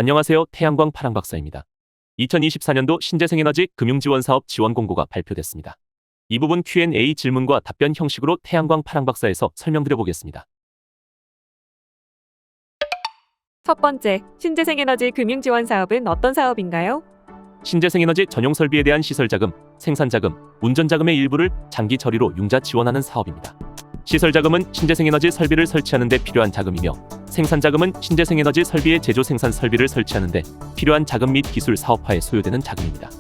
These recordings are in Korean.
안녕하세요. 태양광 파랑박사입니다. 2024년도 신재생에너지 금융지원사업 지원 공고가 발표됐습니다. 이 부분 Q&A 질문과 답변 형식으로 태양광 파랑박사에서 설명드려보겠습니다. 첫 번째, 신재생에너지 금융지원사업은 어떤 사업인가요? 신재생에너지 전용 설비에 대한 시설자금, 생산자금, 운전자금의 일부를 장기 처리로 융자 지원하는 사업입니다. 시설자금은 신재생에너지 설비를 설치하는 데 필요한 자금이며, 생산자금은 신재생에너지 설비의 제조 생산 설비를 설치하는 데 필요한 자금 및 기술 사업화에 소요되는 자금입니다.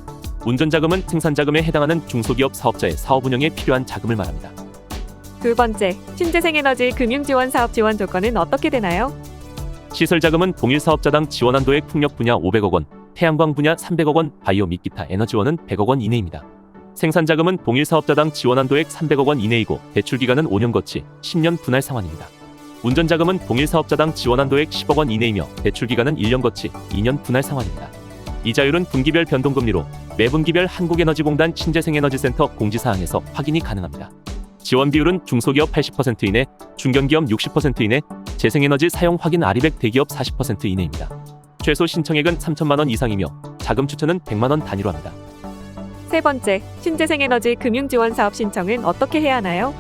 운전자금은 생산자금에 해당하는 중소기업 사업자의 사업 운영에 필요한 자금을 말합니다. 두 번째, 신재생에너지 금융지원사업 지원 조건은 어떻게 되나요? 시설자금은 동일 사업자당 지원 한도액 풍력 분야 500억 원, 태양광 분야 300억 원, 바이오 및 기타 에너지원은 100억 원 이내입니다. 생산자금은 동일 사업자당 지원 한도액 300억 원 이내이고 대출 기간은 5년 거치 10년 분할 상환입니다. 운전자금은 동일 사업자당 지원 한도액 10억 원 이내이며 대출 기간은 1년 거치 2년 분할 상환입니다. 이자율은 분기별 변동금리로 매분기별 한국에너지공단 신재생에너지센터 공지사항에서 확인이 가능합니다. 지원 비율은 중소기업 80% 이내, 중견기업 60% 이내, 재생에너지 사용 확인 아리백 대기업 40% 이내입니다. 최소 신청액은 3천만 원 이상이며 자금 추천은 100만 원 단위로 합니다. 세 번째, 신재생에너지 금융지원사업 신청은 어떻게 해야 하나요?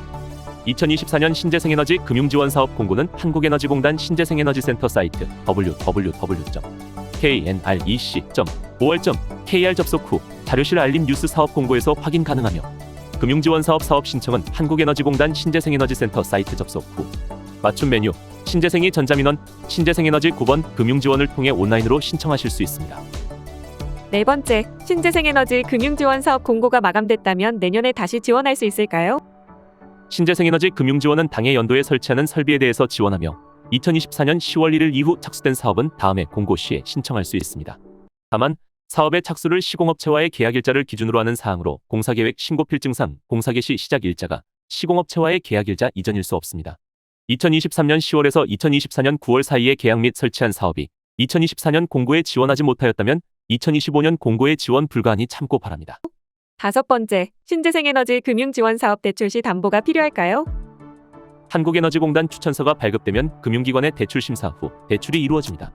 2024년 신재생에너지 금융지원사업 공고는 한국에너지공단 신재생에너지센터 사이트 www.knrec.5월.kr 접속 후 자료실 알림 뉴스 사업 공고에서 확인 가능하며, 금융지원사업 사업 신청은 한국에너지공단 신재생에너지센터 사이트 접속 후 맞춤 메뉴 신재생이 전자민원 신재생에너지 9번 금융지원을 통해 온라인으로 신청하실 수 있습니다. 네 번째, 신재생에너지 금융지원사업 공고가 마감됐다면 내년에 다시 지원할 수 있을까요? 신재생에너지 금융지원은 당해 연도에 설치하는 설비에 대해서 지원하며 2024년 10월 1일 이후 착수된 사업은 다음해 공고 시에 신청할 수 있습니다. 다만 사업의 착수를 시공업체와의 계약일자를 기준으로 하는 사항으로 공사계획 신고필증상 공사개시 시작일자가 시공업체와의 계약일자 이전일 수 없습니다. 2023년 10월에서 2024년 9월 사이에 계약 및 설치한 사업이 2024년 공고에 지원하지 못하였다면 2025년 공고에 지원 불가하니 참고 바랍니다. 다섯 번째, 신재생에너지 금융지원사업 대출 시 담보가 필요할까요? 한국에너지공단 추천서가 발급되면 금융기관의 대출 심사 후 대출이 이루어집니다.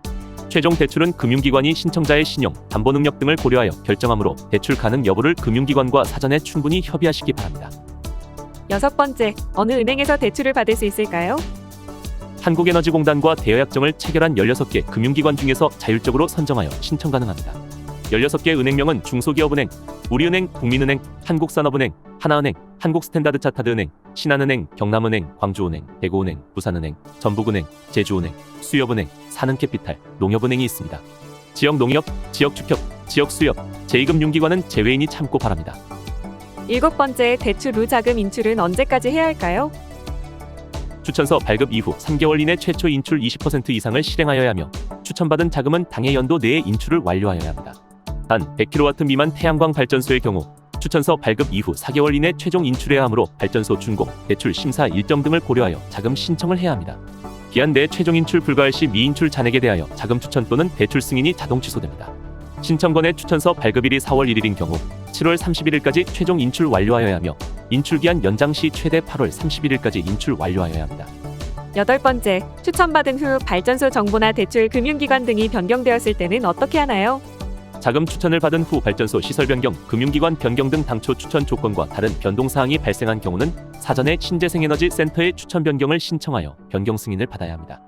최종 대출은 금융기관이 신청자의 신용, 담보 능력 등을 고려하여 결정하므로 대출 가능 여부를 금융기관과 사전에 충분히 협의하시기 바랍니다. 여섯 번째, 어느 은행에서 대출을 받을 수 있을까요? 한국에너지공단과 대여약정을 체결한 16개 금융기관 중에서 자율적으로 선정하여 신청 가능합니다. 16개 은행명은 중소기업은행, 우리은행, 국민은행, 한국산업은행, 하나은행, 한국스탠다드차타드은행, 신한은행, 경남은행, 광주은행, 대구은행, 부산은행, 전북은행, 제주은행, 수협은행, 산은캐피탈, 농협은행이 있습니다. 지역농협, 지역축협, 지역수협, 제2금융기관은 제외이니 참고 바랍니다. 일곱 번째, 대출 후 자금 인출은 언제까지 해야 할까요? 추천서 발급 이후 3개월 이내 최초 인출 20% 이상을 실행하여야 하며, 추천받은 자금은 당해 연도 내에 인출을 완료하여야 합니다. 단 100kW 미만 태양광 발전소의 경우 추천서 발급 이후 4개월 이내 최종 인출해야 하므로 발전소 준공, 대출 심사 일정 등을 고려하여 자금 신청을 해야 합니다. 기한 내에 최종 인출 불가할 시 미인출 잔액에 대하여 자금 추천 또는 대출 승인이 자동 취소됩니다. 신청건의 추천서 발급일이 4월 1일인 경우 7월 31일까지 최종 인출 완료하여야 하며, 인출기한 연장 시 최대 8월 31일까지 인출 완료하여야 합니다. 여덟 번째, 추천받은 후 발전소 정보나 대출 금융기관 등이 변경되었을 때는 어떻게 하나요? 자금 추천을 받은 후 발전소 시설 변경, 금융기관 변경 등 당초 추천 조건과 다른 변동사항이 발생한 경우는 사전에 신재생에너지 센터에 추천 변경을 신청하여 변경 승인을 받아야 합니다.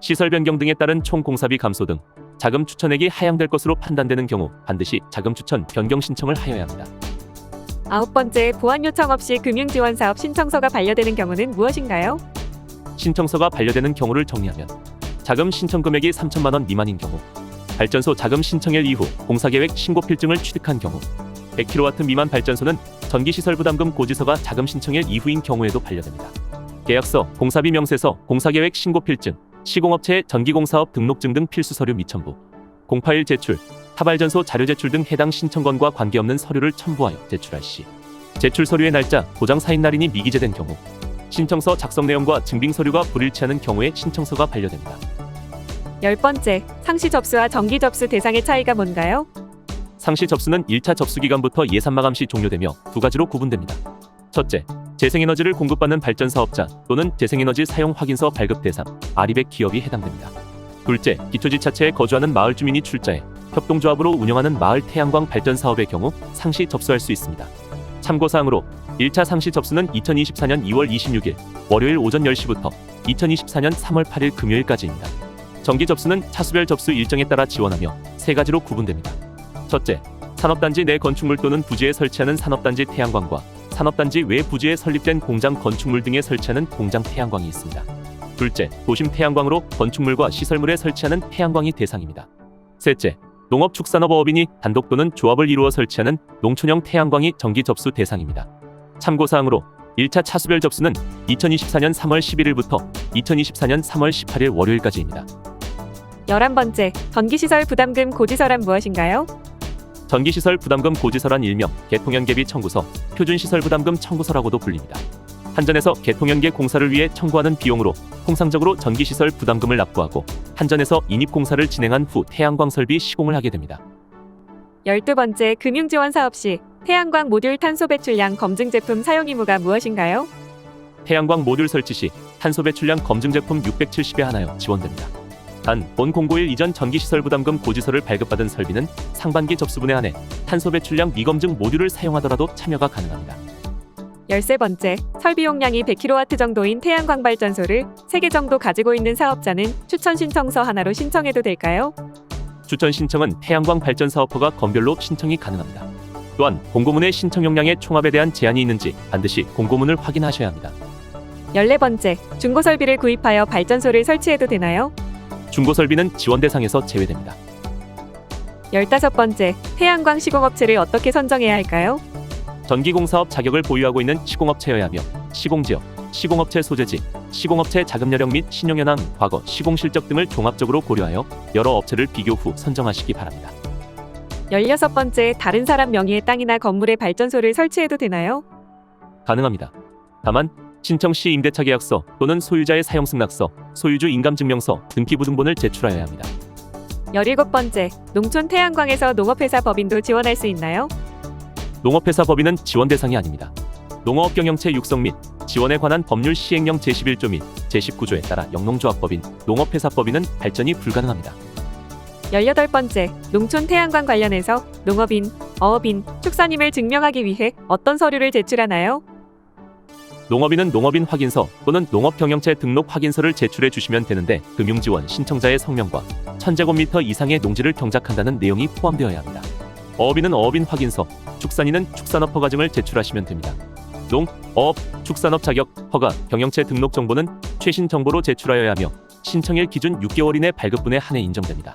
시설 변경 등에 따른 총 공사비 감소 등 자금 추천액이 하향될 것으로 판단되는 경우 반드시 자금 추천 변경 신청을 하여야 합니다. 아홉 번째, 보완 요청 없이 금융지원사업 신청서가 반려되는 경우는 무엇인가요? 신청서가 반려되는 경우를 정리하면, 자금 신청 금액이 3천만 원 미만인 경우, 발전소 자금 신청일 이후 공사계획 신고필증을 취득한 경우, 100kW 미만 발전소는 전기시설부담금 고지서가 자금 신청일 이후인 경우에도 반려됩니다. 계약서, 공사비 명세서, 공사계획 신고필증, 시공업체의 전기공사업 등록증 등 필수 서류 미첨부, 공파일 제출, 타발전소 자료 제출 등 해당 신청건과 관계없는 서류를 첨부하여 제출할 시, 제출 서류의 날짜, 도장 사인 날인이 미기재된 경우, 신청서 작성 내용과 증빙 서류가 불일치하는 경우에 신청서가 반려됩니다. 열 번째, 상시 접수와 정기 접수 대상의 차이가 뭔가요? 상시 접수는 1차 접수 기간부터 예산 마감 시 종료되며 두 가지로 구분됩니다. 첫째, 재생에너지를 공급받는 발전사업자 또는 재생에너지 사용 확인서 발급 대상, 아리백 기업이 해당됩니다. 둘째, 기초지자체에 거주하는 마을 주민이 출자해 협동조합으로 운영하는 마을 태양광 발전 사업의 경우 상시 접수할 수 있습니다. 참고사항으로 1차 상시 접수는 2024년 2월 26일 월요일 오전 10시부터 2024년 3월 8일 금요일까지입니다. 정기 접수는 차수별 접수 일정에 따라 지원하며 세 가지로 구분됩니다. 첫째, 산업단지 내 건축물 또는 부지에 설치하는 산업단지 태양광과 산업단지 외 부지에 설립된 공장 건축물 등에 설치하는 공장 태양광이 있습니다. 둘째, 도심 태양광으로 건축물과 시설물에 설치하는 태양광이 대상입니다. 셋째, 농업축산업어업인이 단독 또는 조합을 이루어 설치하는 농촌형 태양광이 정기 접수 대상입니다. 참고사항으로 1차 차수별 접수는 2024년 3월 11일부터 2024년 3월 18일 월요일까지입니다. 11번째, 전기시설 부담금 고지서란 무엇인가요? 전기시설 부담금 고지서란 일명 개통연계비 청구서, 표준시설 부담금 청구서라고도 불립니다. 한전에서 개통연계 공사를 위해 청구하는 비용으로 통상적으로 전기시설 부담금을 납부하고 한전에서 인입공사를 진행한 후 태양광 설비 시공을 하게 됩니다. 12번째, 금융지원 사업 시 태양광 모듈 탄소 배출량 검증 제품 사용 의무가 무엇인가요? 태양광 모듈 설치 시 탄소 배출량 검증 제품 670에 하나여 지원됩니다. 단, 본 공고일 이전 전기시설 부담금 고지서를 발급받은 설비는 상반기 접수분에 한해 탄소 배출량 미검증 모듈을 사용하더라도 참여가 가능합니다. 13번째, 설비 용량이 100kW 정도인 태양광 발전소를 3개 정도 가지고 있는 사업자는 추천 신청서 하나로 신청해도 될까요? 추천 신청은 태양광 발전 사업허가 건별로 신청이 가능합니다. 또한 공고문의 신청 용량의 총합에 대한 제한이 있는지 반드시 공고문을 확인하셔야 합니다. 14번째, 중고 설비를 구입하여 발전소를 설치해도 되나요? 중고 설비는 지원 대상에서 제외됩니다. 15번째, 태양광 시공업체를 어떻게 선정해야 할까요? 전기공사업 자격을 보유하고 있는 시공업체여야 하며 시공지역, 시공업체 소재지, 시공업체 자금여력 및 신용현황, 과거 시공 실적 등을 종합적으로 고려하여 여러 업체를 비교 후 선정하시기 바랍니다. 16번째, 다른 사람 명의의 땅이나 건물에 발전소를 설치해도 되나요? 가능합니다. 다만 신청 시 임대차 계약서 또는 소유자의 사용승낙서, 소유주 인감증명서, 등기부등본을 제출하여야 합니다. 17번째, 농촌 태양광에서 농업회사 법인도 지원할 수 있나요? 농업회사 법인은 지원 대상이 아닙니다. 농어업 경영체 육성 및 지원에 관한 법률 시행령 제11조 및 제19조에 따라 영농조합법인, 농업회사 법인은 발전이 불가능합니다. 18번째, 농촌 태양광 관련해서 농업인, 어업인, 축산임을 증명하기 위해 어떤 서류를 제출하나요? 농업인은 농업인 확인서 또는 농업경영체 등록 확인서를 제출해 주시면 되는데 금융지원 신청자의 성명과 1000제곱미터 이상의 농지를 경작한다는 내용이 포함되어야 합니다. 어업인은 어업인 확인서, 축산인은 축산업 허가증을 제출하시면 됩니다. 농, 어업, 축산업 자격, 허가, 경영체 등록 정보는 최신 정보로 제출하여야 하며 신청일 기준 6개월 이내 발급분에 한해 인정됩니다.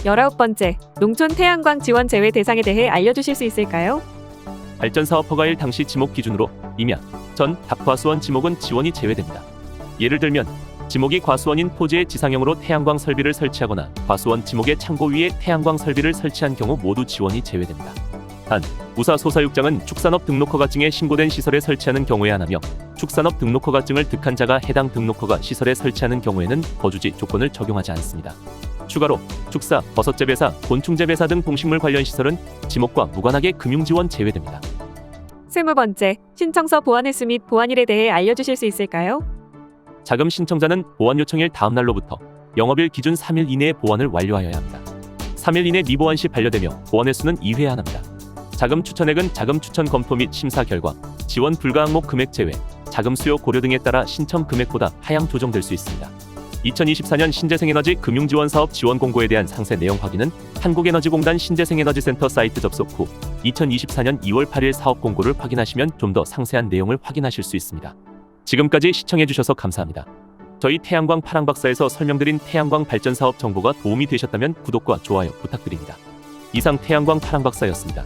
19번째, 농촌 태양광 지원 제외 대상에 대해 알려주실 수 있을까요? 발전사업 허가일 당시 지목 기준으로 임야, 전, 답과수원 지목은 지원이 제외됩니다. 예를 들면 지목이 과수원인 토지의 지상형으로 태양광 설비를 설치하거나 과수원 지목의 창고 위에 태양광 설비를 설치한 경우 모두 지원이 제외됩니다. 단, 우사 소사육장은 축산업 등록허가증에 신고된 시설에 설치하는 경우에 한하며 축산업 등록허가증을 득한 자가 해당 등록허가 시설에 설치하는 경우에는 거주지 조건을 적용하지 않습니다. 추가로 축사, 버섯재배사, 곤충재배사 등 동식물 관련 시설은 지목과 무관하게 금융지원 제외됩니다. 20번째, 신청서 보완 횟수 및 보완일에 대해 알려주실 수 있을까요? 자금 신청자는 보완 요청일 다음 날로부터 영업일 기준 3일 이내에 보완을 완료하여야 합니다. 3일 이내 미보완 시 반려되며 보완 횟수는 2회 한합니다. 자금 추천액은 자금 추천 검토 및 심사 결과, 지원 불가 항목 금액 제외, 자금 수요 고려 등에 따라 신청 금액보다 하향 조정될 수 있습니다. 2024년 신재생에너지 금융지원사업 지원 공고에 대한 상세 내용 확인은 한국에너지공단 신재생에너지센터 사이트 접속 후 2024년 2월 8일 사업 공고를 확인하시면 좀 더 상세한 내용을 확인하실 수 있습니다. 지금까지 시청해주셔서 감사합니다. 저희 태양광 파랑박사에서 설명드린 태양광 발전사업 정보가 도움이 되셨다면 구독과 좋아요 부탁드립니다. 이상 태양광 파랑박사였습니다.